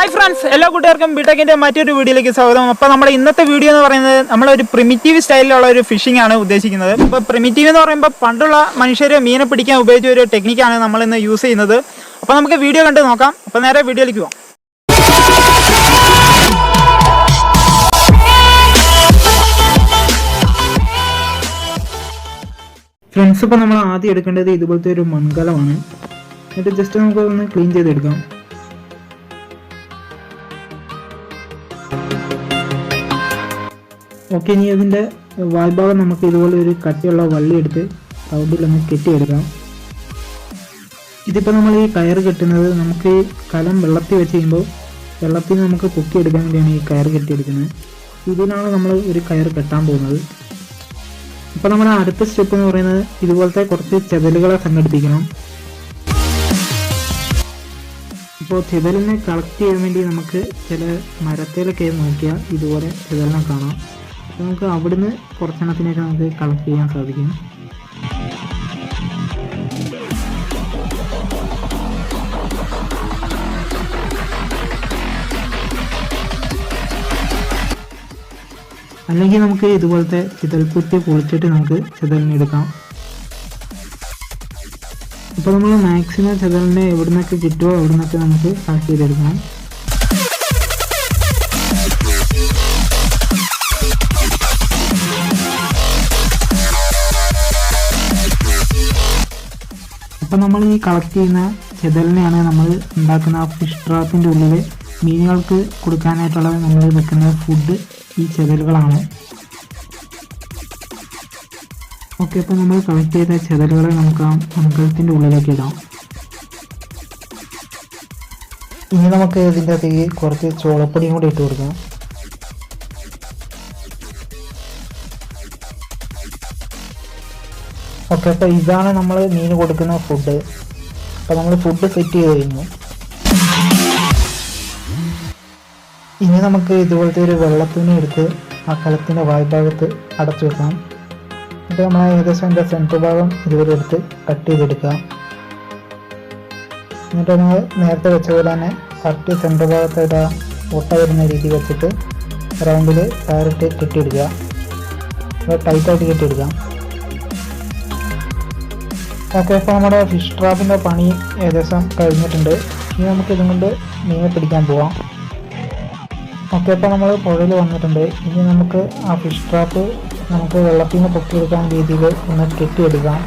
Hi friends, എല്ലാ കൂട്ടുകാർക്കും ബിടെക്കിന്റെ മറ്റൊരു വീഡിയോയിലേക്ക് സ്വാഗതം. അപ്പോൾ നമ്മുടെ ഇന്നത്തെ വീഡിയോ എന്ന് പറയുന്നത് നമ്മളൊരു പ്രിമിറ്റീവ് സ്റ്റൈലിലുള്ള ഒരു ഫിഷിംഗ് ആണ് ഉദ്ദേശിക്കുന്നത്. അപ്പോൾ പ്രിമിറ്റീവ് എന്ന് പറയുമ്പോൾ പണ്ടുള്ള മനുഷ്യർ മീനെ പിടിക്കാൻ ഉപയോഗിച്ച ഒരു ടെക്നിക്കാണ് നമ്മളിന്ന് യൂസ് ചെയ്യുന്നത്. അപ്പോൾ നമുക്ക് വീഡിയോ കണ്ട് നോക്കാം. അപ്പോൾ നേരെ വീഡിയോയിലേക്ക് പോകാം. ഫ്രണ്ട്സ്, ഇപ്പോൾ നമ്മൾ ആദ്യം എടുക്കേണ്ടത് ഇതുപോലത്തെ ഒരു മൺകലമാണ്. എന്നിട്ട് ജസ്റ്റ് നമുക്ക് ഒന്ന് ക്ലീൻ ചെയ്തെടുക്കാം. ഓക്കെ, ഇനി അതിൻ്റെ വായ്ഭാഗം നമുക്ക് ഇതുപോലെ ഒരു കട്ടിയുള്ള വള്ളി എടുത്ത് റൗണ്ടിലൊന്ന് കെട്ടിയെടുക്കാം. ഇതിപ്പോൾ നമ്മൾ ഈ കയറ് കെട്ടുന്നത് നമുക്ക് ഈ കലം വെള്ളത്തിൽ വെച്ച് കഴിയുമ്പോൾ വെള്ളത്തിൽ നമുക്ക് പൊക്കിയെടുക്കാൻ വേണ്ടിയാണ് ഈ കയറ് കെട്ടിയെടുക്കുന്നത്. ഇതിനാണ് നമ്മൾ ഒരു കയറ് കെട്ടാൻ പോകുന്നത്. ഇപ്പോൾ നമ്മുടെ അടുത്ത സ്റ്റെപ്പ് എന്ന് പറയുന്നത് ഇതുപോലത്തെ കുറച്ച് ചെതലുകളെ സംഘടിപ്പിക്കണം. ഇപ്പോൾ ചെതലിനെ കളക്ട് ചെയ്യാൻ വേണ്ടി നമുക്ക് ചില മരത്തിലൊക്കെ നോക്കിയാൽ ഇതുപോലെ ചെതലിനെ കാണാം. നമുക്ക് അവിടുന്ന് കുറച്ചെണ്ണത്തിനൊക്കെ നമുക്ക് കളക്ട് ചെയ്യാൻ സാധിക്കും. അല്ലെങ്കിൽ നമുക്ക് ഇതുപോലത്തെ ചിതൽക്കുറ്റി പൊളിച്ചിട്ട് നമുക്ക് ചിതലിനെ എടുക്കാം. ഇപ്പോൾ നമ്മൾ മാക്സിമം ചിതലിനെ എവിടുന്നൊക്കെ കിട്ടുമോ അവിടുന്നൊക്കെ നമുക്ക് കളക്ട് ചെയ്തെടുക്കണം. അപ്പം നമ്മൾ ഈ കളക്ട് ചെയ്യുന്ന ചെതലിനെയാണ് നമ്മൾ ഉണ്ടാക്കുന്ന ആ ഫിഷ് ട്രാപ്പിൻ്റെ ഉള്ളിൽ മീനുകൾക്ക് കൊടുക്കാനായിട്ടുള്ള നമ്മൾ വെക്കുന്ന ഫുഡ് ഈ ചെതലുകളാണ്. ഓക്കെ, അപ്പോൾ നമ്മൾ കളക്ട് ചെയ്ത ചെതലുകളെ നമുക്ക് ആ മൺകലത്തിൻ്റെ ഉള്ളിലേക്ക് ഇടാം. ഇനി നമുക്ക് ഇതിൻ്റെ അകത്തേക്ക് കുറച്ച് ചോളപ്പൊടിയും കൂടി ഇട്ട് കൊടുക്കാം. ഓക്കെ, അപ്പോൾ ഇതാണ് നമ്മൾ മീൻ കൊടുക്കുന്ന ഫുഡ്. അപ്പോൾ നമ്മൾ ഫുഡ് സെറ്റ് ചെയ്ത് കഴിഞ്ഞു. ഇനി നമുക്ക് ഇതുപോലത്തെ ഒരു വെള്ളത്തുണി എടുത്ത് ആ കലത്തിൻ്റെ വായ്ഭാഗത്ത് അടച്ചു വെക്കാം. എന്നിട്ട് നമ്മൾ ഏകദേശം അതിൻ്റെ സെൻറ്റർ ഭാഗം ഇതുപോലെ എടുത്ത് കട്ട് ചെയ്തെടുക്കാം. എന്നിട്ട് നമ്മൾ നേരത്തെ വെച്ച പോലെ തന്നെ കറക്റ്റ് സെൻറ്റർ ഭാഗത്ത് ഒരു ഒട്ട വരുന്ന രീതി വെച്ചിട്ട് റൗണ്ടിൽ കയറിട്ട് കെട്ടിയെടുക്കുക. ടൈറ്റായിട്ട് കെട്ടിയെടുക്കാം. ഓക്കെ, അപ്പോൾ നമ്മുടെ ഫിഷ് ട്രാപ്പിൻ്റെ പണി ഏകദേശം കഴിഞ്ഞിട്ടുണ്ട്. ഇനി നമുക്ക് ഇതും കൊണ്ട് മീനെ പിടിക്കാൻ പോവാം. ഓക്കെ, അപ്പോൾ നമ്മൾ പുഴയിൽ വന്നിട്ടുണ്ട്. ഇനി നമുക്ക് ആ ഫിഷ് ട്രാപ്പ് നമുക്ക് വെള്ളത്തിൽ നിന്ന് പൊക്കിയെടുക്കാൻ രീതിയിൽ ഒന്ന് കെട്ടിയെടുക്കാം.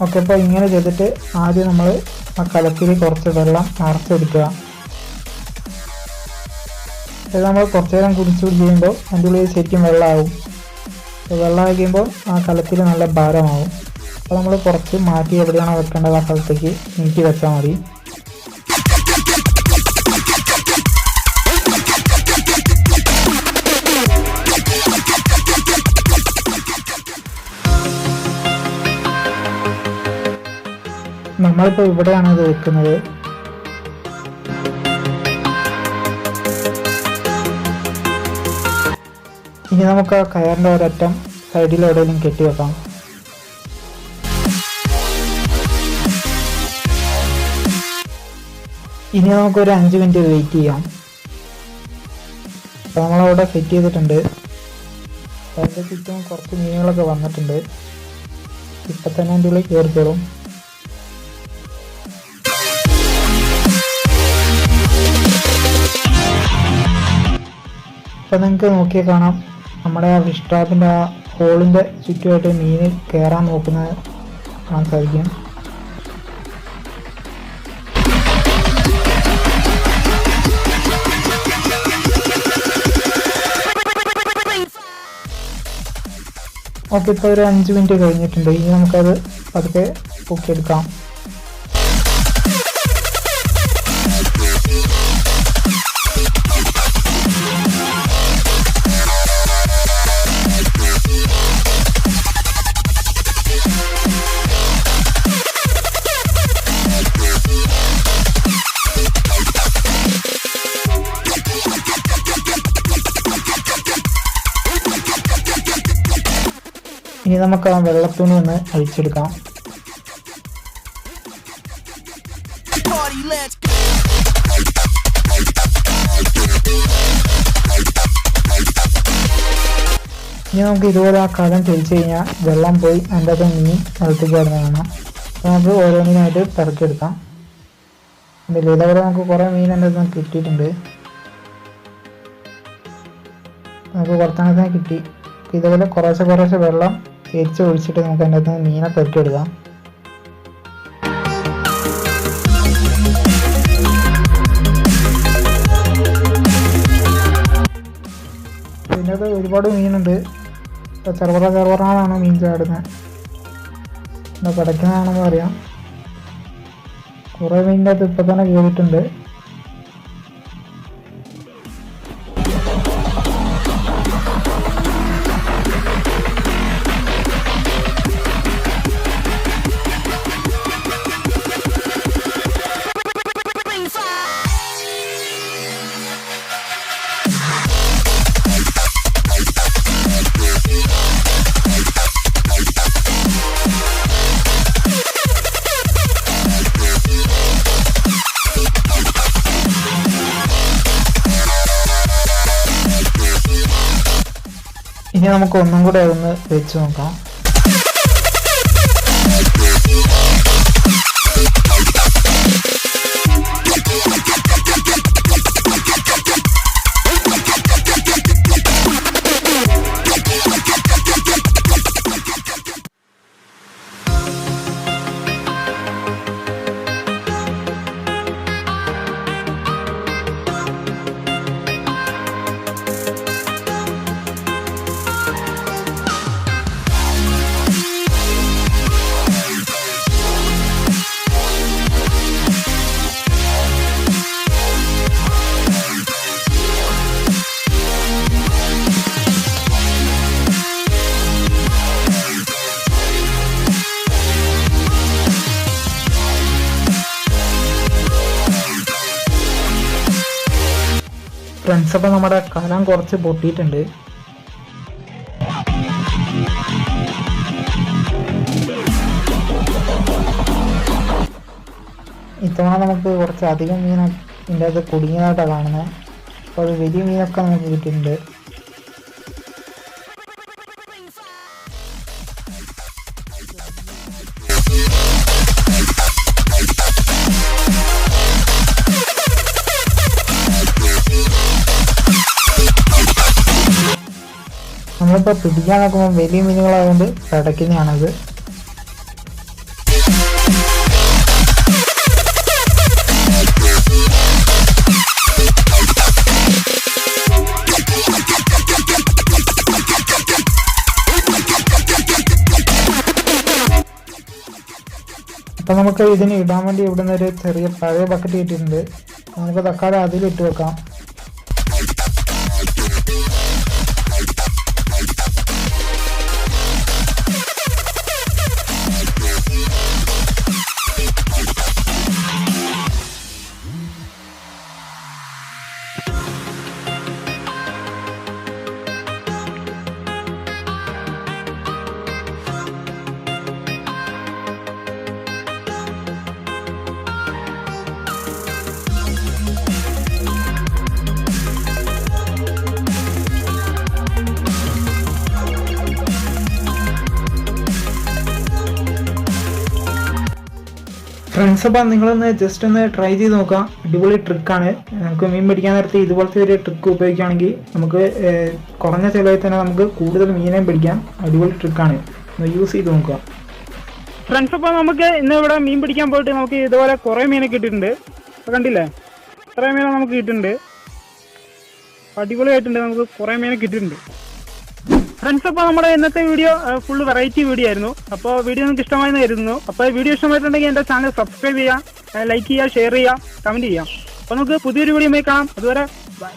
ഓക്കെ, അപ്പോൾ ഇങ്ങനെ ചെയ്തിട്ട് ആദ്യം നമ്മൾ ആ കലത്തിൽ കുറച്ച് വെള്ളം നിറച്ചെടുക്കുക. അത് നമ്മൾ കുറച്ച് നേരം കുടിച്ചു ചെയ്യുമ്പോൾ അതിൻ്റെ ഉള്ളിൽ ശരിക്കും വെള്ളമാവും. വെള്ളമായി കഴിയുമ്പോൾ ആ കലത്തിൽ നല്ല ഭാരമാവും. അപ്പോൾ നമ്മൾ കുറച്ച് മാറ്റി എവിടെയാണോ വെക്കേണ്ടത് ആ സ്ഥലത്തേക്ക് നീക്കി വെച്ചാൽ മതി. നമ്മളിപ്പോൾ ഇവിടെയാണ് ഇത് വെക്കുന്നത്. ഇനി നമുക്ക് ആ കയറിൻ്റെ ഒരറ്റം സൈഡിൽ എവിടെയെങ്കിലും കെട്ടി വെക്കാം. ഇനി നമുക്കൊരു 5 മിനിറ്റ് വെയിറ്റ് ചെയ്യാം. അപ്പോൾ നമ്മളവിടെ സെറ്റ് ചെയ്തിട്ടുണ്ട്. അതിൻ്റെ ചുറ്റും കുറച്ച് മീനുകളൊക്കെ വന്നിട്ടുണ്ട്. ഇപ്പം തന്നെ അതിൻ്റെ ഉള്ളിൽ കയറിക്കോളും. അപ്പോൾ നിങ്ങൾക്ക് നോക്കിയാൽ കാണാം, നമ്മുടെ ആ ഫിഷ് ട്രാപ്പിൻ്റെ ആ ഹോളിൻ്റെ ചുറ്റുമായിട്ട് മീൻ കയറാൻ നോക്കുന്നത് കാണാൻ സാധിക്കും. ഓക്കെ, ഇപ്പോൾ ഒരു 5 മിനിറ്റ് കഴിഞ്ഞിട്ടുണ്ട്. ഇനി നമുക്കത് പതുക്കെ പൊക്കിയെടുക്കാം. ഇനി നമുക്ക് ആ വെള്ളത്തുണി ഒന്ന് അഴിച്ചെടുക്കാം. ഇനി നമുക്ക് ഇതുപോലെ ആ കലം തിരിച്ചു കഴിഞ്ഞാൽ വെള്ളം പോയി അതിൻ്റെ അകത്ത് മീൻ അകത്തേക്ക് കിടന്ന് കാണാം. അപ്പോൾ നമുക്ക് ഓരോന്നിനായിട്ട് പെറുക്കിയെടുക്കാം. ഇതേപോലെ നമുക്ക് കുറേ മീൻ എൻ്റെ അടുത്ത് കിട്ടിയിട്ടുണ്ട്. നമുക്ക് കുറച്ചെണ്ണത്തിന് കിട്ടി. ഇതേപോലെ കുറേശ്ശെ വെള്ളം തിരിച്ച് ഒഴിച്ചിട്ട് നമുക്ക് അതിൻ്റെ അകത്ത് മീനെ പെറുക്കിയെടുക്കാം. ഇതിൻ്റെ അകത്ത് ഒരുപാട് മീനുണ്ട്. ചെറുപറാണ് മീൻ ചാടുന്നത്. കിടക്കുന്നതാണെന്ന് അറിയാം. കുറേ മീനിൻ്റെ അകത്ത് ഇപ്പം തന്നെ കയറിയിട്ടുണ്ട്. ഇനി നമുക്ക് ഒന്നും കൂടെ ഒന്ന് വെച്ച് നോക്കാം. ഫ്രണ്ട്സ്, അപ്പോൾ നമ്മുടെ കലം കുറച്ച് പൊട്ടിയിട്ടുണ്ട്. ഇത്തവണ നമുക്ക് കുറച്ച് അധികം മീനൊക്കെ ഇതിൻ്റെ അത് കുടുങ്ങിയതായിട്ടാണ് കാണുന്നത്. അപ്പോൾ അത് വലിയ മീനൊക്കെ നമുക്ക് കിട്ടിയിട്ടുണ്ട്. നമ്മളിപ്പോൾ പിടിക്കാൻ നോക്കുമ്പോൾ വലിയ മീനുകളായതുകൊണ്ട് പിടയ്ക്കുന്നതാണത്. അപ്പം നമുക്ക് ഇതിന് ഇടാൻ വേണ്ടി ഇവിടുന്ന് ഒരു ചെറിയ പഴയ ബക്കറ്റ് കിട്ടിയിട്ടുണ്ട്. നമുക്ക് തക്കാളി അതിലിട്ട് വെക്കാം. ഫ്രണ്ട്സ്, അപ്പം നിങ്ങളൊന്ന് ജസ്റ്റ് ഒന്ന് ട്രൈ ചെയ്ത് നോക്കാം. അടിപൊളി ട്രിക്കാണ്. നമുക്ക് മീൻ പിടിക്കാൻ നേരത്തെ ഇതുപോലത്തെ ഒരു ട്രിക്ക് ഉപയോഗിക്കുകയാണെങ്കിൽ നമുക്ക് കുറഞ്ഞ ചിലവിൽ തന്നെ നമുക്ക് കൂടുതൽ മീനെ പിടിക്കാം. അടിപൊളി ട്രിക്കാണ്, ഒന്ന് യൂസ് ചെയ്ത് നോക്കുക. ഫ്രണ്ട്സ്, അപ്പോൾ നമുക്ക് ഇന്ന് ഇവിടെ മീൻ പിടിക്കാൻ പോയിട്ട് നമുക്ക് ഇതുപോലെ കുറേ മീനെ കിട്ടിയിട്ടുണ്ട്. കണ്ടില്ലേ, കുറേ മീനെ നമുക്ക് കിട്ടിയിട്ടുണ്ട്. അടിപൊളിയായിട്ടുണ്ട്, നമുക്ക് കുറേ മീനെ കിട്ടിയിട്ടുണ്ട്. ഫ്രണ്ട്സ്, അപ്പോൾ നമ്മുടെ ഇന്നത്തെ വീഡിയോ ഫുൾ വെറൈറ്റി വീഡിയോ ആയിരുന്നു. അപ്പോൾ വീഡിയോ നിങ്ങൾക്ക് ഇഷ്ടമായെന്ന് കരുതുന്നു. അപ്പോൾ വീഡിയോ ഇഷ്ടമായിട്ടുണ്ടെങ്കിൽ എൻ്റെ ചാനൽ സബ്സ്ക്രൈബ് ചെയ്യുക, ലൈക്ക് ചെയ്യുക, ഷെയർ ചെയ്യുക, കമൻറ്റ് ചെയ്യുക. അപ്പോൾ നമുക്ക് പുതിയൊരു വീഡിയോ കാണാം. അതുവരെ ബൈ.